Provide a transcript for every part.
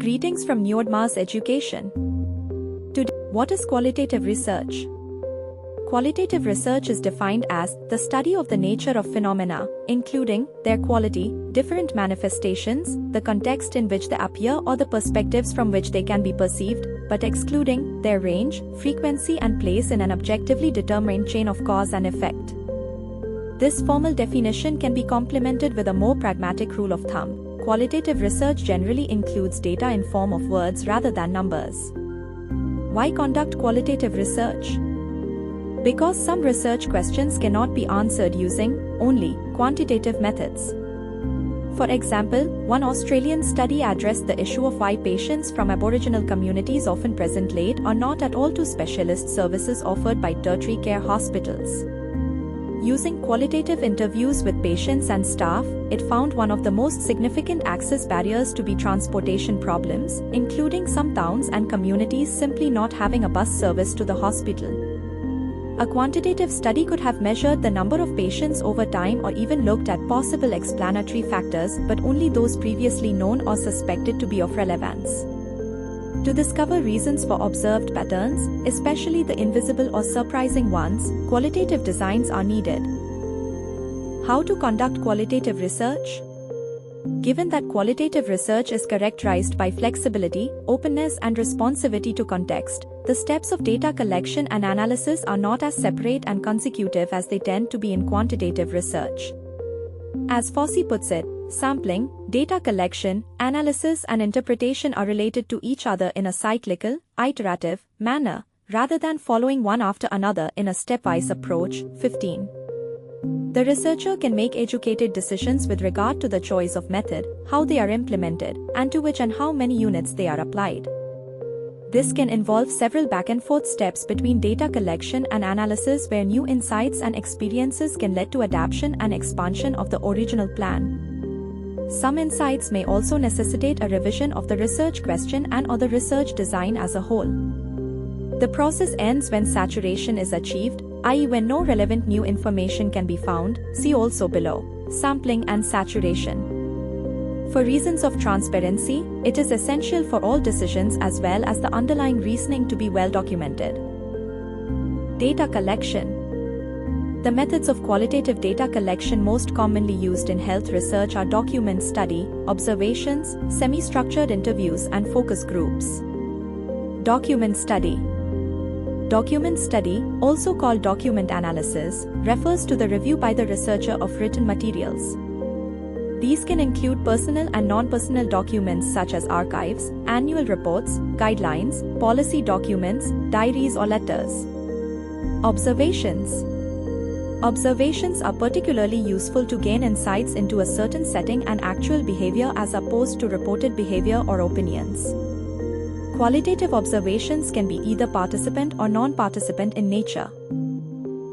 Greetings from Newredmars Education. Today, what is qualitative research? Qualitative research is defined as the study of the nature of phenomena, including their quality, different manifestations, the context in which they appear or the perspectives from which they can be perceived, but excluding their range, frequency and place in an objectively determined chain of cause and effect. This formal definition can be complemented with a more pragmatic rule of thumb. Qualitative research generally includes data in form of words rather than numbers. Why conduct qualitative research? Because some research questions cannot be answered using only quantitative methods. For example, one Australian study addressed the issue of why patients from Aboriginal communities often present late or not at all to specialist services offered by tertiary care hospitals. Using qualitative interviews with patients and staff, it found one of the most significant access barriers to be transportation problems, including some towns and communities simply not having a bus service to the hospital. A quantitative study could have measured the number of patients over time or even looked at possible explanatory factors, but only those previously known or suspected to be of relevance. To discover reasons for observed patterns, especially the invisible or surprising ones, qualitative designs are needed. How to conduct qualitative research? Given that qualitative research is characterized by flexibility, openness and responsivity to context, the steps of data collection and analysis are not as separate and consecutive as they tend to be in quantitative research. As Fossey puts it, sampling, data collection, analysis and interpretation are related to each other in a cyclical, iterative manner, rather than following one after another in a stepwise approach. 15. The researcher can make educated decisions with regard to the choice of method, how they are implemented, and to which and how many units they are applied. This can involve several back-and-forth steps between data collection and analysis where new insights and experiences can lead to adaptation and expansion of the original plan. Some insights may also necessitate a revision of the research question and/or the research design as a whole. The process ends when saturation is achieved, i.e. when no relevant new information can be found. See also below. Sampling and saturation. For reasons of transparency, it is essential for all decisions as well as the underlying reasoning to be well documented. Data collection. The methods of qualitative data collection most commonly used in health research are document study, observations, semi-structured interviews and focus groups. Document study. Document study, also called document analysis, refers to the review by the researcher of written materials. These can include personal and non-personal documents such as archives, annual reports, guidelines, policy documents, diaries or letters. Observations. Observations are particularly useful to gain insights into a certain setting and actual behavior as opposed to reported behavior or opinions. Qualitative observations can be either participant or non-participant in nature.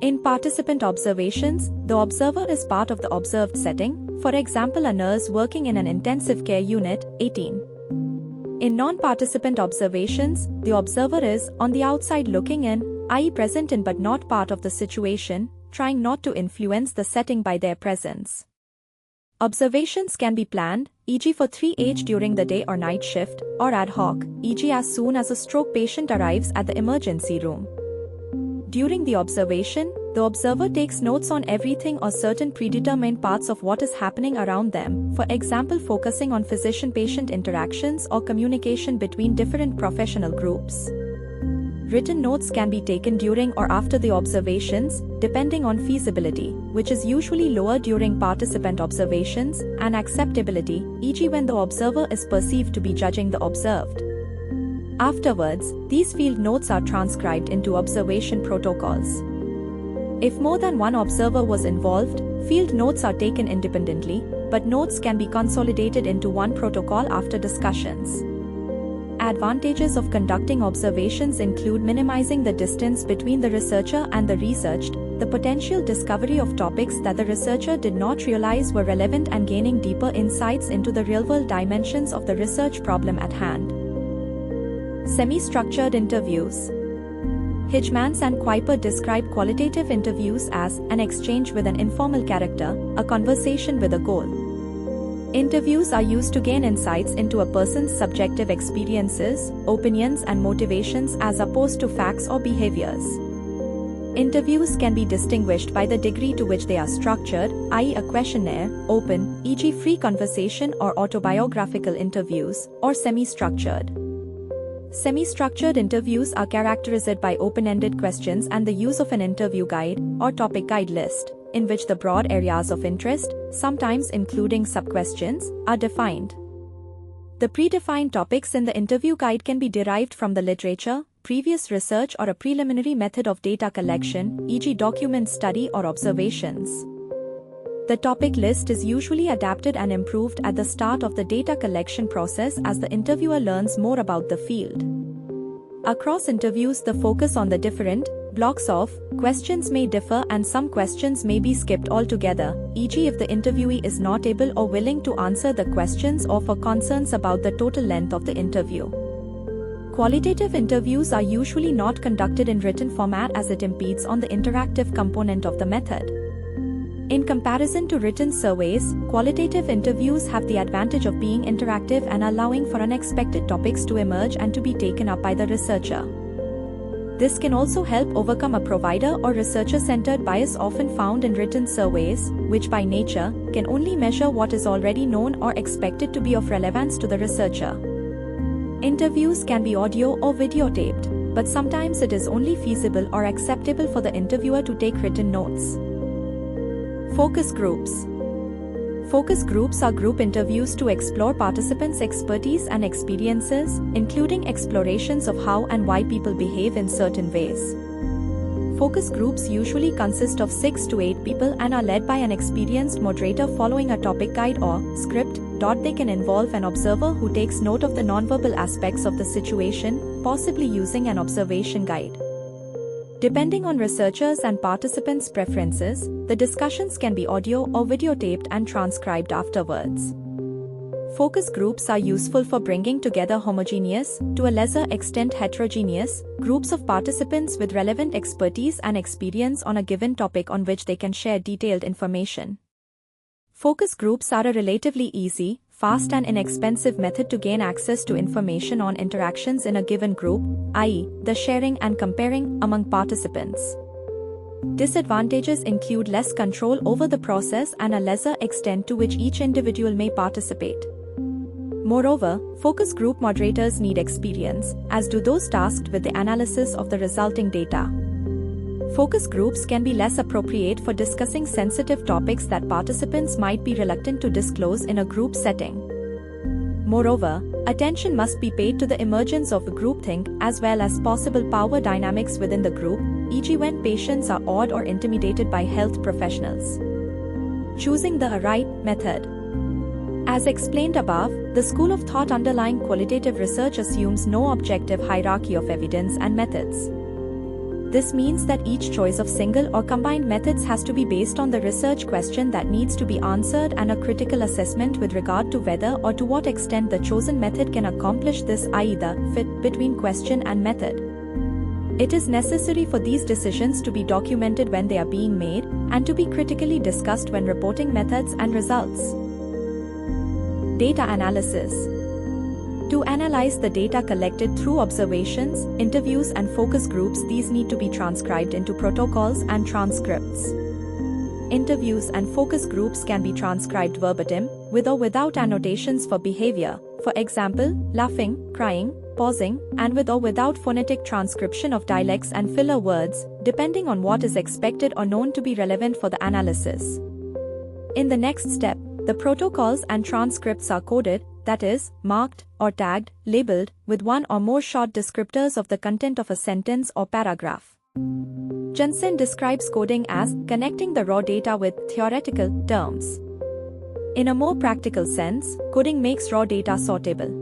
In participant observations, the observer is part of the observed setting, for example a nurse working in an intensive care unit. 18. In non-participant observations, the observer is on the outside looking in, i.e. present in but not part of the situation, trying not to influence the setting by their presence. Observations can be planned, e.g. for 3H during the day or night shift, or ad hoc, e.g. as soon as a stroke patient arrives at the emergency room. During the observation, the observer takes notes on everything or certain predetermined parts of what is happening around them, for example focusing on physician-patient interactions or communication between different professional groups. Written notes can be taken during or after the observations, depending on feasibility, which is usually lower during participant observations, and acceptability, e.g. when the observer is perceived to be judging the observed. Afterwards, these field notes are transcribed into observation protocols. If more than one observer was involved, field notes are taken independently, but notes can be consolidated into one protocol after discussions. Advantages of conducting observations include minimizing the distance between the researcher and the researched, the potential discovery of topics that the researcher did not realize were relevant and gaining deeper insights into the real-world dimensions of the research problem at hand. Semi-structured interviews. Hijmans and Kuiper describe qualitative interviews as an exchange with an informal character, a conversation with a goal. Interviews are used to gain insights into a person's subjective experiences, opinions, and motivations as opposed to facts or behaviors. Interviews can be distinguished by the degree to which they are structured, i.e., a questionnaire, open, e.g., free conversation or autobiographical interviews, or semi-structured. Semi-structured interviews are characterized by open-ended questions and the use of an interview guide, or topic guide list, in which the broad areas of interest, sometimes including sub-questions, are defined. The predefined topics in the interview guide can be derived from the literature, previous research, or a preliminary method of data collection, e.g., document study or observations. The topic list is usually adapted and improved at the start of the data collection process as the interviewer learns more about the field. Across interviews, the focus on the different blocks of questions may differ and some questions may be skipped altogether, e.g., if the interviewee is not able or willing to answer the questions or for concerns about the total length of the interview. Qualitative interviews are usually not conducted in written format as it impedes on the interactive component of the method. In comparison to written surveys, qualitative interviews have the advantage of being interactive and allowing for unexpected topics to emerge and to be taken up by the researcher. This can also help overcome a provider or researcher-centered bias often found in written surveys, which by nature can only measure what is already known or expected to be of relevance to the researcher. Interviews can be audio or videotaped, but sometimes it is only feasible or acceptable for the interviewer to take written notes. Focus groups. Focus groups are group interviews to explore participants' expertise and experiences, including explorations of how and why people behave in certain ways. Focus groups usually consist of 6 to 8 people and are led by an experienced moderator following a topic guide or script. They can involve an observer who takes note of the nonverbal aspects of the situation, possibly using an observation guide. Depending on researchers' and participants' preferences, the discussions can be audio or videotaped and transcribed afterwards. Focus groups are useful for bringing together homogeneous, to a lesser extent heterogeneous, groups of participants with relevant expertise and experience on a given topic on which they can share detailed information. Focus groups are a relatively easy, fast and inexpensive method to gain access to information on interactions in a given group, i.e., the sharing and comparing among participants. Disadvantages include less control over the process and a lesser extent to which each individual may participate. Moreover, focus group moderators need experience, as do those tasked with the analysis of the resulting data. Focus groups can be less appropriate for discussing sensitive topics that participants might be reluctant to disclose in a group setting. Moreover, attention must be paid to the emergence of groupthink as well as possible power dynamics within the group, e.g., when patients are awed or intimidated by health professionals. Choosing the right method. As explained above, the school of thought underlying qualitative research assumes no objective hierarchy of evidence and methods. This means that each choice of single or combined methods has to be based on the research question that needs to be answered and a critical assessment with regard to whether or to what extent the chosen method can accomplish this, i.e., the fit between question and method. It is necessary for these decisions to be documented when they are being made and to be critically discussed when reporting methods and results. Data analysis. To analyze the data collected through observations, interviews and focus groups, these need to be transcribed into protocols and transcripts. Interviews and focus groups can be transcribed verbatim, with or without annotations for behavior, for example, laughing, crying, pausing, and with or without phonetic transcription of dialects and filler words, depending on what is expected or known to be relevant for the analysis. In the next step, the protocols and transcripts are coded, that is, marked or tagged, labeled, with one or more short descriptors of the content of a sentence or paragraph. Jensen describes coding as connecting the raw data with theoretical terms. In a more practical sense, coding makes raw data sortable.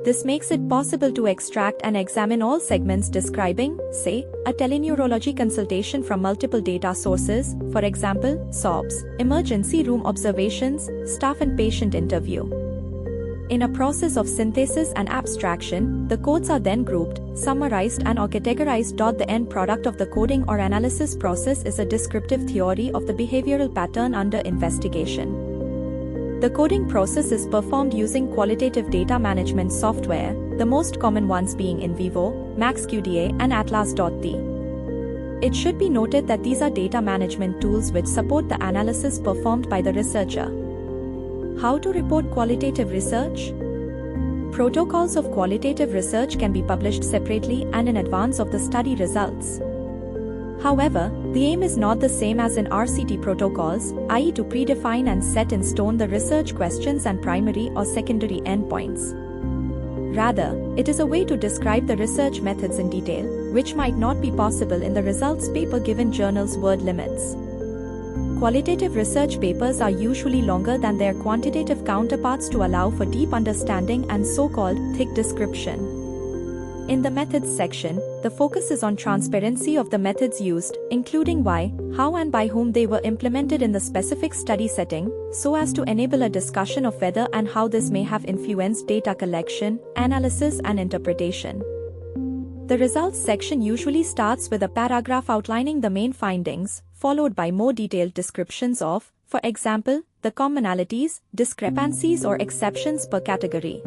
This makes it possible to extract and examine all segments describing, say, a teleneurology consultation from multiple data sources, for example, SOBs, emergency room observations, staff and patient interview. In a process of synthesis and abstraction, the codes are then grouped, summarized and or categorized. The end product of the coding or analysis process is a descriptive theory of the behavioral pattern under investigation. The coding process is performed using qualitative data management software, the most common ones being InVivo, MaxQDA, and Atlas.the. It should be noted that these are data management tools which support the analysis performed by the researcher. How to report qualitative research? Protocols of qualitative research can be published separately and in advance of the study results. However, the aim is not the same as in RCT protocols, i.e. to predefine and set in stone the research questions and primary or secondary endpoints. Rather, it is a way to describe the research methods in detail, which might not be possible in the results paper given journal's word limits. Qualitative research papers are usually longer than their quantitative counterparts to allow for deep understanding and so-called thick description. In the methods section, the focus is on transparency of the methods used, including why, how and by whom they were implemented in the specific study setting, so as to enable a discussion of whether and how this may have influenced data collection, analysis and interpretation. The results section usually starts with a paragraph outlining the main findings, followed by more detailed descriptions of, for example, the commonalities, discrepancies or exceptions per category.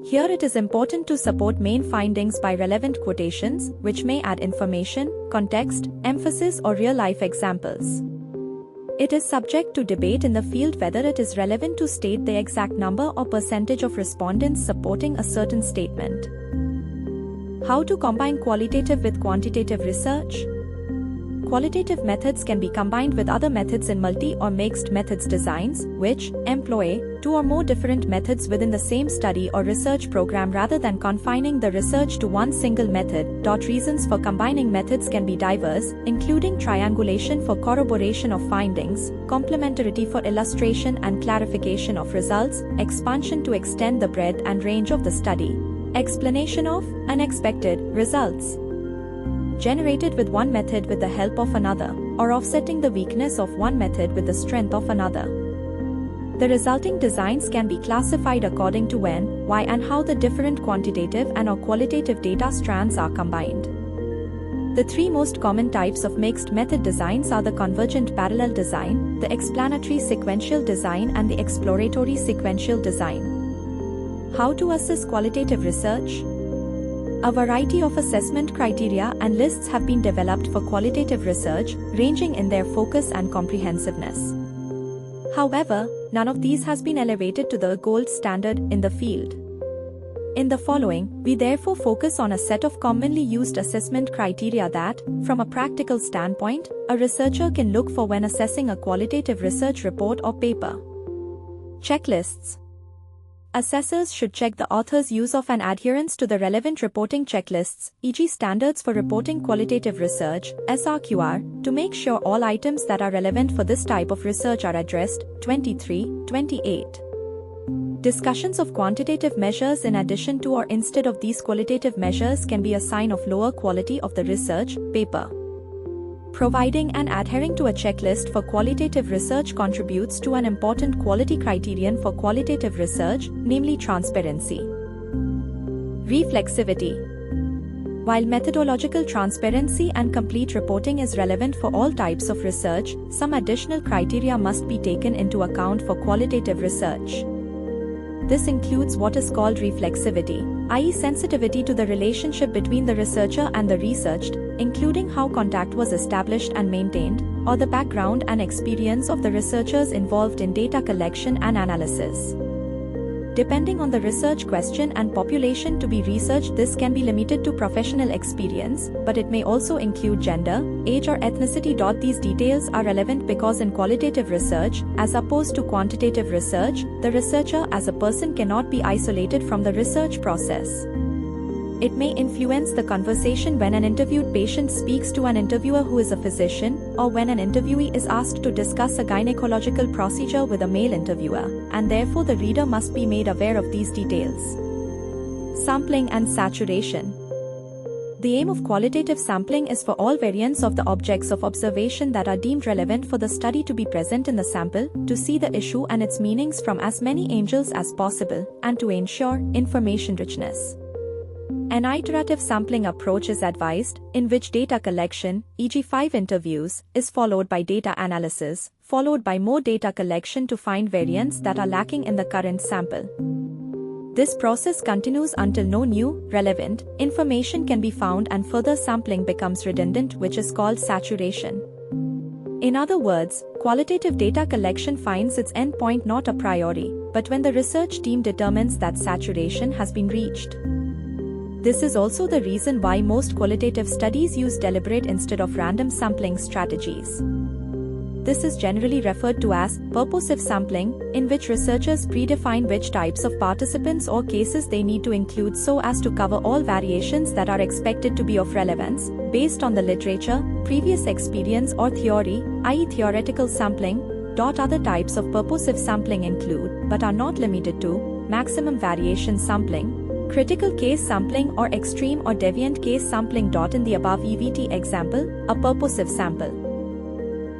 Here it is important to support main findings by relevant quotations, which may add information, context, emphasis or real-life examples. It is subject to debate in the field whether it is relevant to state the exact number or percentage of respondents supporting a certain statement. How to combine qualitative with quantitative research? Qualitative methods can be combined with other methods in multi- or mixed methods designs, which employ two or more different methods within the same study or research program rather than confining the research to one single method. Reasons for combining methods can be diverse, including triangulation for corroboration of findings, complementarity for illustration and clarification of results, expansion to extend the breadth and range of the study, explanation of unexpected results generated with one method with the help of another, or offsetting the weakness of one method with the strength of another. The resulting designs can be classified according to when, why and how the different quantitative and/or qualitative data strands are combined. The three most common types of mixed method designs are the convergent parallel design, the explanatory sequential design and the exploratory sequential design. How to assess qualitative research? A variety of assessment criteria and lists have been developed for qualitative research, ranging in their focus and comprehensiveness. However, none of these has been elevated to the gold standard in the field. In the following, we therefore focus on a set of commonly used assessment criteria that, from a practical standpoint, a researcher can look for when assessing a qualitative research report or paper. Checklists. Assessors should check the author's use of and adherence to the relevant reporting checklists, e.g. Standards for Reporting Qualitative Research, SRQR, to make sure all items that are relevant for this type of research are addressed. 23-28. Discussions of quantitative measures in addition to or instead of these qualitative measures can be a sign of lower quality of the research paper. Providing and adhering to a checklist for qualitative research contributes to an important quality criterion for qualitative research, namely transparency. Reflexivity. While methodological transparency and complete reporting is relevant for all types of research, some additional criteria must be taken into account for qualitative research. This includes what is called reflexivity, i.e. sensitivity to the relationship between the researcher and the researched, including how contact was established and maintained, or the background and experience of the researchers involved in data collection and analysis. Depending on the research question and population to be researched, this can be limited to professional experience, but it may also include gender, age or ethnicity. These details are relevant because in qualitative research, as opposed to quantitative research, the researcher as a person cannot be isolated from the research process. It may influence the conversation when an interviewed patient speaks to an interviewer who is a physician, or when an interviewee is asked to discuss a gynecological procedure with a male interviewer, and therefore the reader must be made aware of these details. Sampling and saturation. The aim of qualitative sampling is for all variants of the objects of observation that are deemed relevant for the study to be present in the sample, to see the issue and its meanings from as many angles as possible, and to ensure information richness. An iterative sampling approach is advised, in which data collection, e.g. 5 interviews, is followed by data analysis, followed by more data collection to find variants that are lacking in the current sample. This process continues until no new, relevant, information can be found and further sampling becomes redundant, which is called saturation. In other words, qualitative data collection finds its endpoint not a priori, but when the research team determines that saturation has been reached. This is also the reason why most qualitative studies use deliberate instead of random sampling strategies. This is generally referred to as purposive sampling, in which researchers predefine which types of participants or cases they need to include so as to cover all variations that are expected to be of relevance, based on the literature, previous experience or theory, i.e. theoretical sampling. Other types of purposive sampling include, but are not limited to, maximum variation sampling, critical case sampling or extreme or deviant case sampling. In the above EVT example, a purposive sample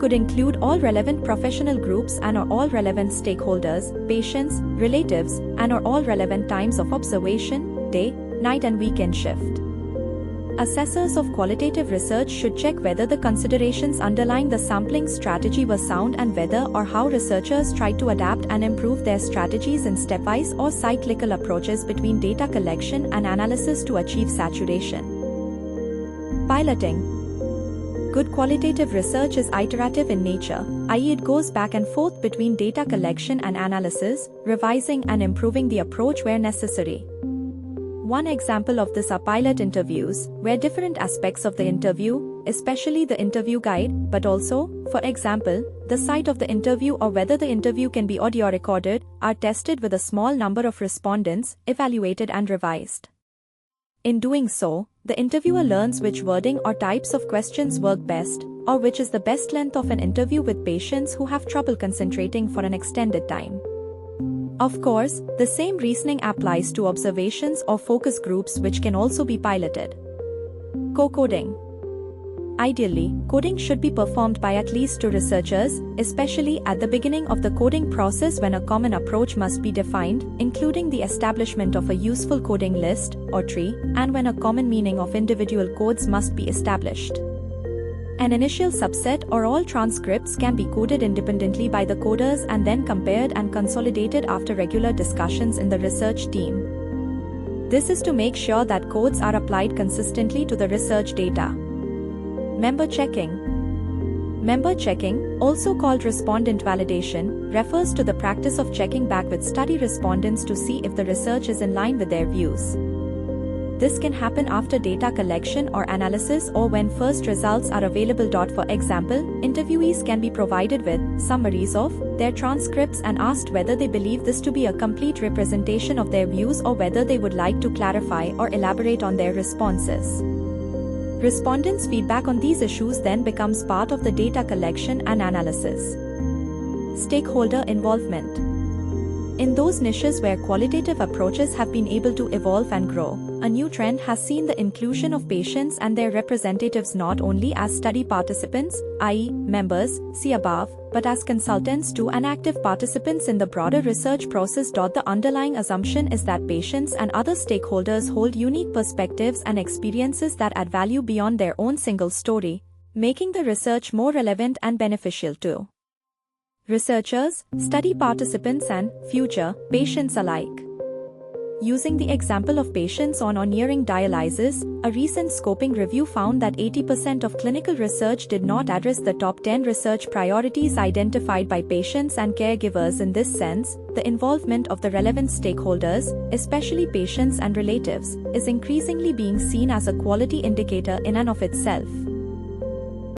could include all relevant professional groups and/or all relevant stakeholders, patients, relatives, and/or all relevant times of observation, day, night and weekend shift. Assessors of qualitative research should check whether the considerations underlying the sampling strategy were sound and whether or how researchers tried to adapt and improve their strategies in stepwise or cyclical approaches between data collection and analysis to achieve saturation. Piloting. Good qualitative research is iterative in nature, i.e. it goes back and forth between data collection and analysis, revising and improving the approach where necessary. One example of this are pilot interviews, where different aspects of the interview, especially the interview guide, but also, for example, the site of the interview or whether the interview can be audio recorded, are tested with a small number of respondents, evaluated and revised. In doing so, the interviewer learns which wording or types of questions work best, or which is the best length of an interview with patients who have trouble concentrating for an extended time. Of course, the same reasoning applies to observations or focus groups, which can also be piloted. Co-coding. Ideally, coding should be performed by at least 2 researchers, especially at the beginning of the coding process when a common approach must be defined, including the establishment of a useful coding list, or tree, and when a common meaning of individual codes must be established. An initial subset or all transcripts can be coded independently by the coders and then compared and consolidated after regular discussions in the research team. This is to make sure that codes are applied consistently to the research data. Member checking. Member checking, also called respondent validation, refers to the practice of checking back with study respondents to see if the research is in line with their views. This can happen after data collection or analysis or when first results are available. For example, interviewees can be provided with summaries of their transcripts and asked whether they believe this to be a complete representation of their views or whether they would like to clarify or elaborate on their responses. Respondents' feedback on these issues then becomes part of the data collection and analysis. Stakeholder involvement. In those niches where qualitative approaches have been able to evolve and grow, a new trend has seen the inclusion of patients and their representatives not only as study participants, i.e., members, see above, but as consultants too and active participants in the broader research process. The underlying assumption is that patients and other stakeholders hold unique perspectives and experiences that add value beyond their own single story, making the research more relevant and beneficial to researchers, study participants and future patients alike. Using the example of patients on or nearing dialysis, a recent scoping review found that 80% of clinical research did not address the top 10 research priorities identified by patients and caregivers. In this sense, the involvement of the relevant stakeholders, especially patients and relatives, is increasingly being seen as a quality indicator in and of itself.